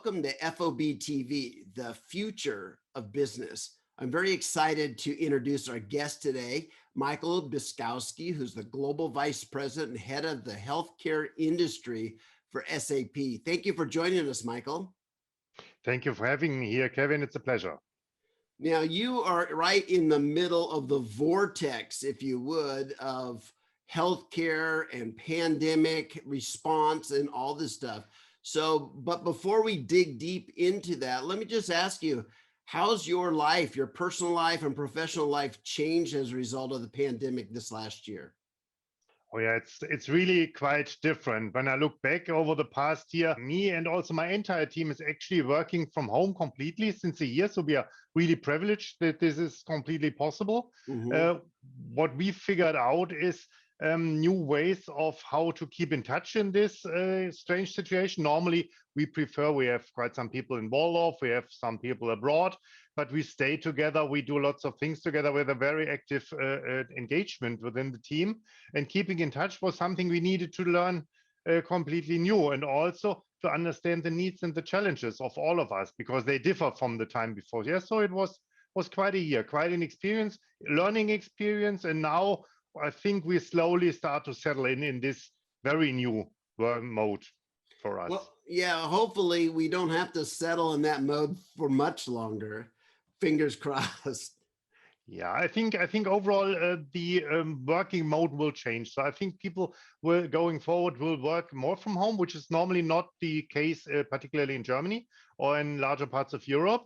welcome to FOBtv, the future of business. I'm very excited to introduce our guest today, Michael Byczkowski, who's the Global Vice President and Head of the Healthcare Industry for SAP. Thank you for joining us, Michael. Thank you for having me here, Kevin. It's a pleasure. Now, you are right in the middle of the vortex, if you would, of healthcare and pandemic response and all this stuff. So, but before we dig deep into that, let me just ask you, how's your life, your personal life and professional life changed as a result of the pandemic this last year? Oh yeah, it's really quite different. When I look back over the past year, me and also my entire team is actually working from home completely since a year. So we are really privileged that this is completely possible. What we figured out is new ways of how to keep in touch in this strange situation. Normally, we have quite some people in Waldorf, we have some people abroad, but we stay together, we do lots of things together with a very active engagement within the team. And keeping in touch was something we needed to learn completely new, and also to understand the needs and the challenges of all of us, because they differ from the time before. Yeah, so it was quite a year, quite an experience, learning experience, and now I think we slowly start to settle in this very new mode for us. Well, yeah, hopefully we don't have to settle in that mode for much longer. Fingers crossed. Yeah, I think overall the working mode will change. So I think people will going forward will work more from home, which is normally not the case, particularly in Germany or in larger parts of Europe.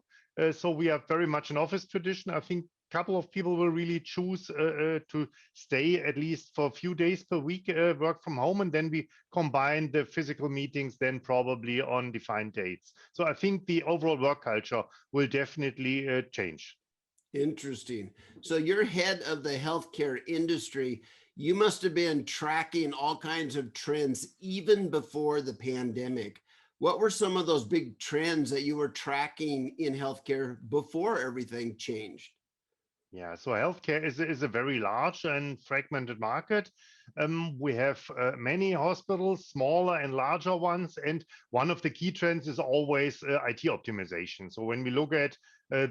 So we have very much an office tradition. I think a couple of people will really choose to stay at least for a few days per week, work from home, and then we combine the physical meetings then probably on defined dates. So I think the overall work culture will definitely change. Interesting. So you're head of the healthcare industry. You must have been tracking all kinds of trends even before the pandemic. What were some of those big trends that you were tracking in healthcare before everything changed? Yeah, so healthcare is a very large and fragmented market. We have many hospitals, smaller and larger ones, and one of the key trends is always IT optimization. So when we look at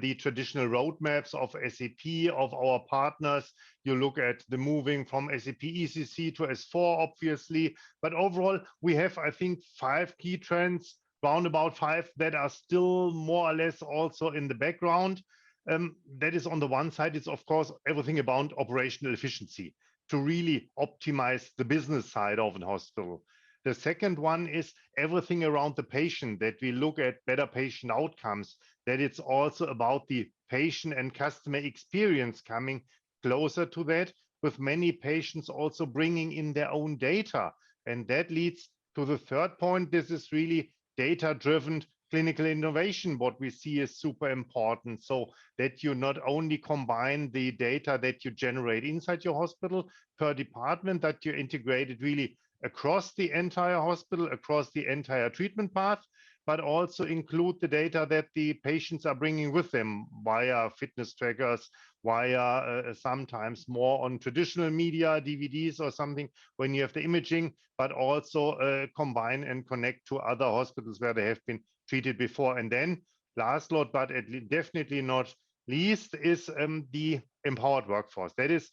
the traditional roadmaps of SAP, of our partners, you look at the moving from SAP ECC to S4, obviously, but overall we have, I think, 5 key trends, round about 5, that are still more or less also in the background. That is on the one side, it's of course everything about operational efficiency to really optimize the business side of an hospital. The second one is everything around the patient, that we look at better patient outcomes, that it's also about the patient and customer experience coming closer to that, with many patients also bringing in their own data. And that leads to the third point. This is really data-driven clinical innovation. What we see is super important, so that you not only combine the data that you generate inside your hospital per department, that you integrate it really across the entire hospital, across the entire treatment path, but also include the data that the patients are bringing with them via fitness trackers, via sometimes more on traditional media, DVDs or something, when you have the imaging, but also combine and connect to other hospitals where they have been treated before. And then last but definitely not least is the empowered workforce. That is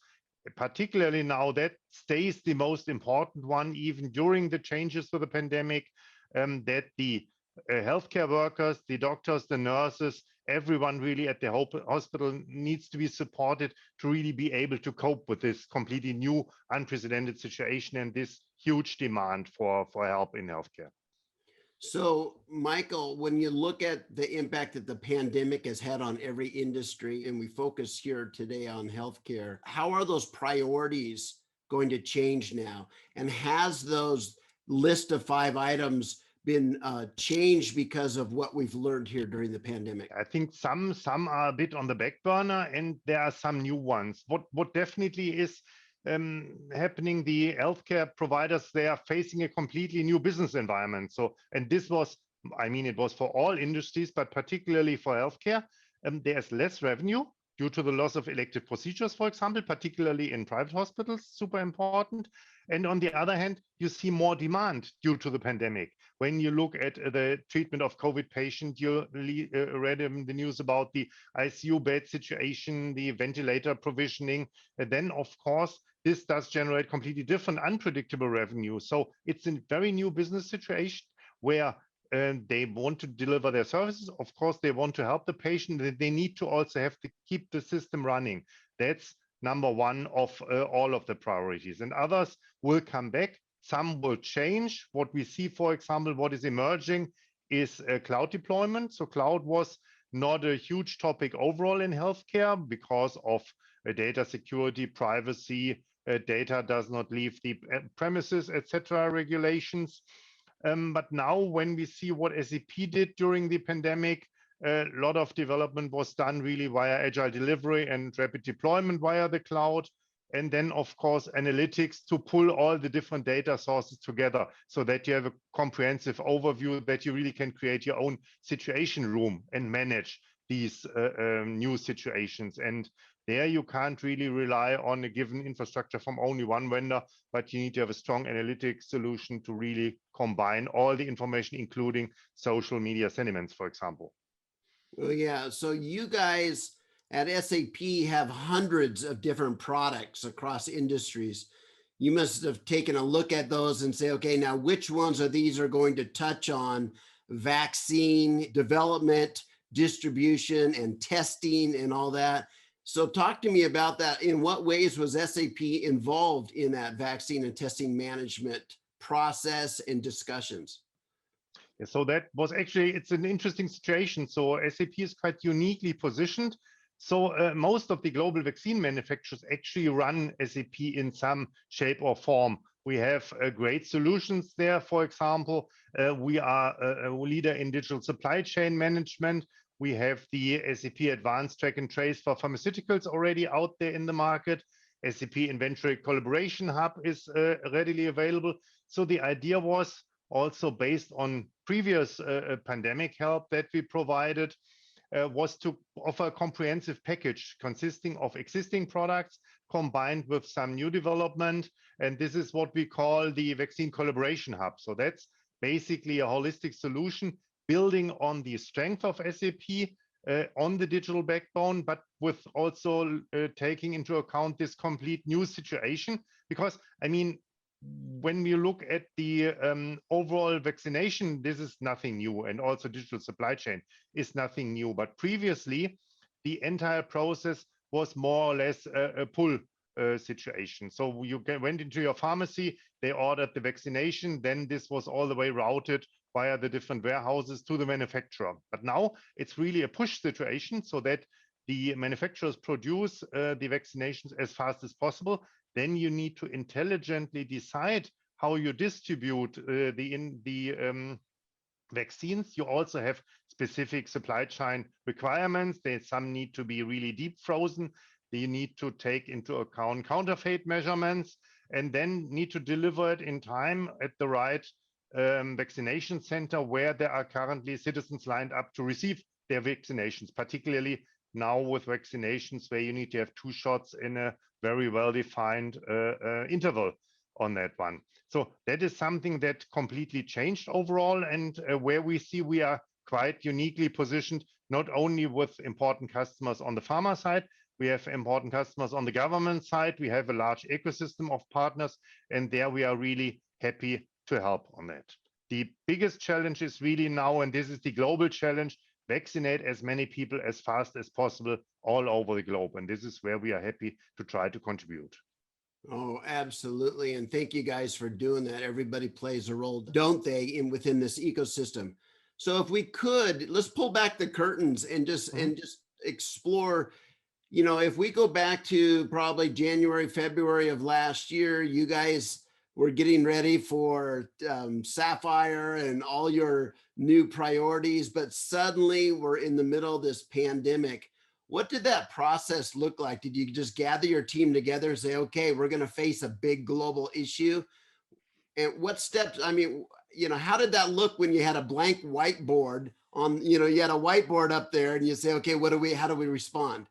particularly now, that stays the most important one, even during the changes to the pandemic, that the healthcare workers, the doctors, the nurses, everyone really at the hospital needs to be supported to really be able to cope with this completely new, unprecedented situation and this huge demand for help in healthcare. So, Michael, when you look at the impact that the pandemic has had on every industry, and we focus here today on healthcare, how are those priorities going to change now? And has those list of 5 items been changed because of what we've learned here during the pandemic? I think some are a bit on the back burner, and there are some new ones. What definitely is happening, the healthcare providers, they are facing a completely new business environment. So, and this was, I mean, it was for all industries, but particularly for healthcare, there's less revenue due to the loss of elective procedures, for example, particularly in private hospitals, super important. And on the other hand, you see more demand due to the pandemic. When you look at the treatment of COVID patients, you read in the news about the ICU bed situation, the ventilator provisioning. And then, of course, this does generate completely different, unpredictable revenue. So it's a very new business situation where they want to deliver their services. Of course, they want to help the patient. They need to also have to keep the system running. That's number one of all of the priorities. And others will come back. Some will change. What we see, for example, what is emerging is cloud deployment. So cloud was not a huge topic overall in healthcare because of data security, privacy, data does not leave the premises, etc. regulations. But now when we see what SAP did during the pandemic, a lot of development was done really via agile delivery and rapid deployment via the cloud. And then, of course, analytics to pull all the different data sources together so that you have a comprehensive overview, that you really can create your own situation room and manage these new situations. And there you can't really rely on a given infrastructure from only one vendor, but you need to have a strong analytics solution to really combine all the information, including social media sentiments, for example. Well, yeah. So you guys at SAP have hundreds of different products across industries. You must have taken a look at those and say, okay, now which ones of these are going to touch on vaccine development, distribution, and testing and all that. So talk to me about that. In what ways was SAP involved in that vaccine and testing management process and discussions? So that was actually, it's an interesting situation. So SAP is quite uniquely positioned. So most of the global vaccine manufacturers actually run SAP in some shape or form. We have great solutions there. For example, we are a leader in digital supply chain management. We have the SAP Advanced Track and Trace for pharmaceuticals already out there in the market. SAP Inventory Collaboration Hub is readily available. So the idea was also based on previous pandemic help that we provided, was to offer a comprehensive package consisting of existing products combined with some new development. And this is what we call the Vaccine Collaboration Hub. So that's basically a holistic solution building on the strength of SAP on the digital backbone, but with also taking into account this complete new situation. Because, I mean, when we look at the overall vaccination, this is nothing new, and also digital supply chain is nothing new. But previously, the entire process was more or less a pull situation. So you went into your pharmacy, they ordered the vaccination, then this was all the way routed via the different warehouses to the manufacturer. But now it's really a push situation so that the manufacturers produce the vaccinations as fast as possible. Then you need to intelligently decide how you distribute the vaccines. You also have specific supply chain requirements. Some need to be really deep frozen. You need to take into account counterfeit measurements and then need to deliver it in time at the right vaccination center where there are currently citizens lined up to receive their vaccinations, particularly now with vaccinations where you need to have 2 shots in a very well-defined interval on that one. So that is something that completely changed overall, and where we see we are quite uniquely positioned, not only with important customers on the pharma side, we have important customers on the government side, we have a large ecosystem of partners, and there we are really happy to help on that. The biggest challenge is really now, and this is the global challenge, vaccinate as many people as fast as possible all over the globe. And this is where we are happy to try to contribute. Oh, absolutely. And thank you guys for doing that. Everybody plays a role, don't they, within this ecosystem. So if we could, let's pull back the curtains and just explore, you know, if we go back to probably January, February of last year, you guys were getting ready for Sapphire and all your new priorities, but suddenly we're in the middle of this pandemic. What did that process look like? Did you just gather your team together and say, okay, we're going to face a big global issue? And what steps, I mean, you know, how did that look when you had a blank whiteboard on, you know, you had a whiteboard up there and you say, okay, how do we respond?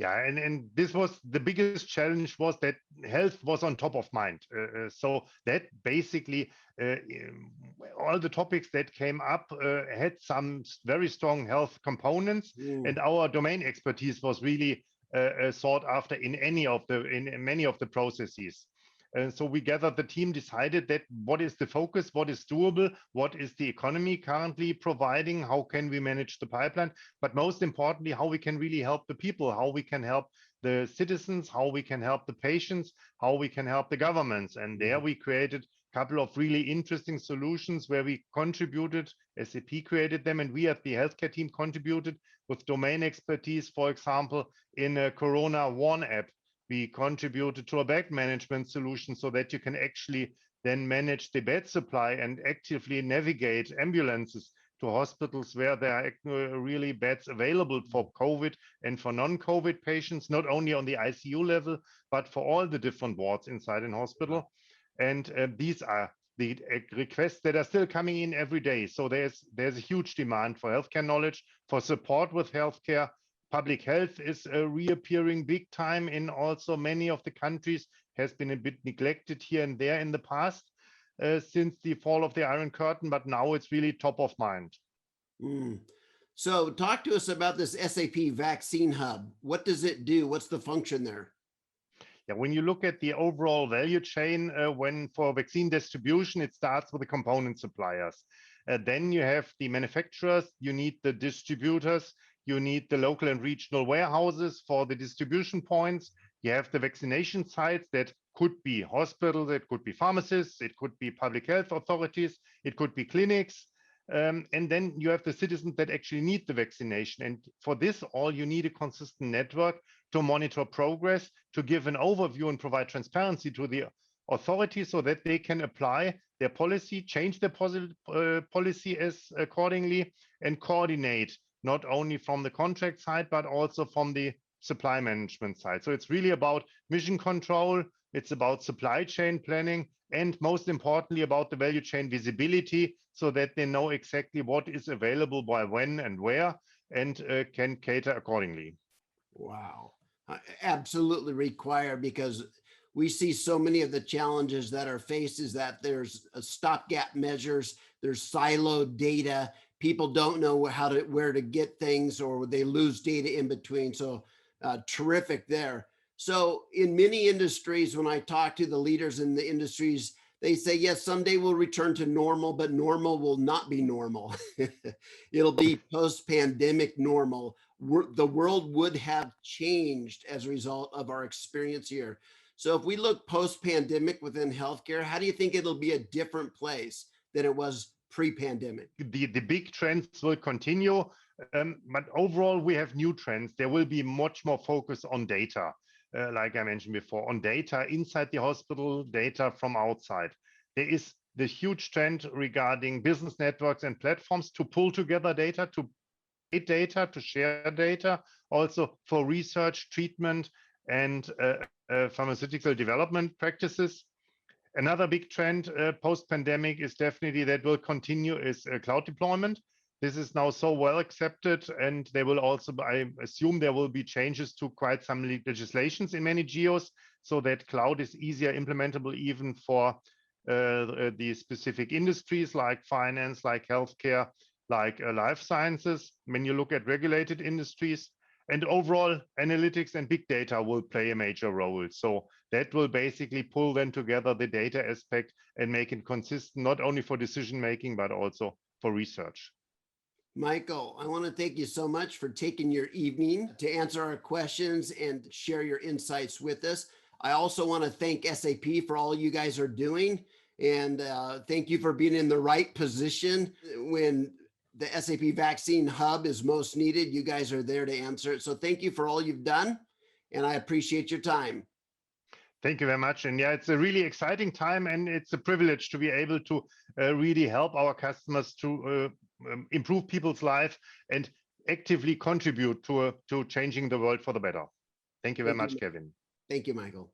Yeah, and this was the biggest challenge, was that health was on top of mind. So that basically all the topics that came up had some very strong health components, and our domain expertise was really sought after in many of the processes. So we gathered the team, decided that what is the focus, what is doable, what is the economy currently providing, how can we manage the pipeline, but most importantly, how we can really help the people, how we can help the citizens, how we can help the patients, how we can help the governments. And there we created a couple of really interesting solutions where we contributed, SAP created them, and we at the healthcare team contributed with domain expertise, for example, in a Corona One app. We contributed to a bed management solution so that you can actually then manage the bed supply and actively navigate ambulances to hospitals where there are really beds available for COVID and for non-COVID patients, not only on the ICU level, but for all the different wards inside an hospital. And these are the requests that are still coming in every day. So there's a huge demand for healthcare knowledge, for support with healthcare. Public health is reappearing big time in also many of the countries, has been a bit neglected here and there in the past since the fall of the Iron Curtain, but now it's really top of mind. So talk to us about this SAP Vaccine Hub. What does it do? What's the function there? Yeah, when you look at the overall value chain, when for vaccine distribution, it starts with the component suppliers. Then you have the manufacturers, you need the distributors, you need the local and regional warehouses for the distribution points. You have the vaccination sites that could be hospitals, it could be pharmacists, it could be public health authorities, it could be clinics. And then you have the citizens that actually need the vaccination. And for this all, you need a consistent network to monitor progress, to give an overview and provide transparency to the authorities so that they can apply their policy, change their policy as accordingly, and coordinate not only from the contract side, but also from the supply management side. So it's really about mission control, it's about supply chain planning, and most importantly about the value chain visibility so that they know exactly what is available by when and where, and can cater accordingly. Wow, absolutely required, because we see so many of the challenges that are faced is that there's stopgap measures, there's siloed data, people don't know where to get things, or they lose data in between. So terrific there. So in many industries, when I talk to the leaders in the industries, they say, yes, someday we'll return to normal, but normal will not be normal. It'll be post-pandemic normal. The world would have changed as a result of our experience here. So if we look post-pandemic within healthcare, how do you think it'll be a different place than it was pre-pandemic? The big trends will continue, but overall we have new trends. There will be much more focus on data, like I mentioned before, on data inside the hospital, data from outside. There is the huge trend regarding business networks and platforms to pull together data, to create data, to share data, also for research, treatment, and pharmaceutical development practices. Another big trend post-pandemic is definitely that will continue is cloud deployment. This is now so well accepted, and there will also, I assume there will be changes to quite some legislations in many geos so that cloud is easier implementable even for the specific industries like finance, like healthcare, like life sciences. When you look at regulated industries, and overall analytics and big data will play a major role. So that will basically pull then together the data aspect and make it consistent, not only for decision making, but also for research. Michael, I want to thank you so much for taking your evening to answer our questions and share your insights with us. I also want to thank SAP for all you guys are doing. And thank you for being in the right position when the SAP Vaccine Hub is most needed. You guys are there to answer it. So thank you for all you've done, and I appreciate your time. Thank you very much. And yeah, it's a really exciting time, and it's a privilege to be able to really help our customers to improve people's life and actively contribute to changing the world for the better. Thank you very much, Kevin. Thank you, Michael.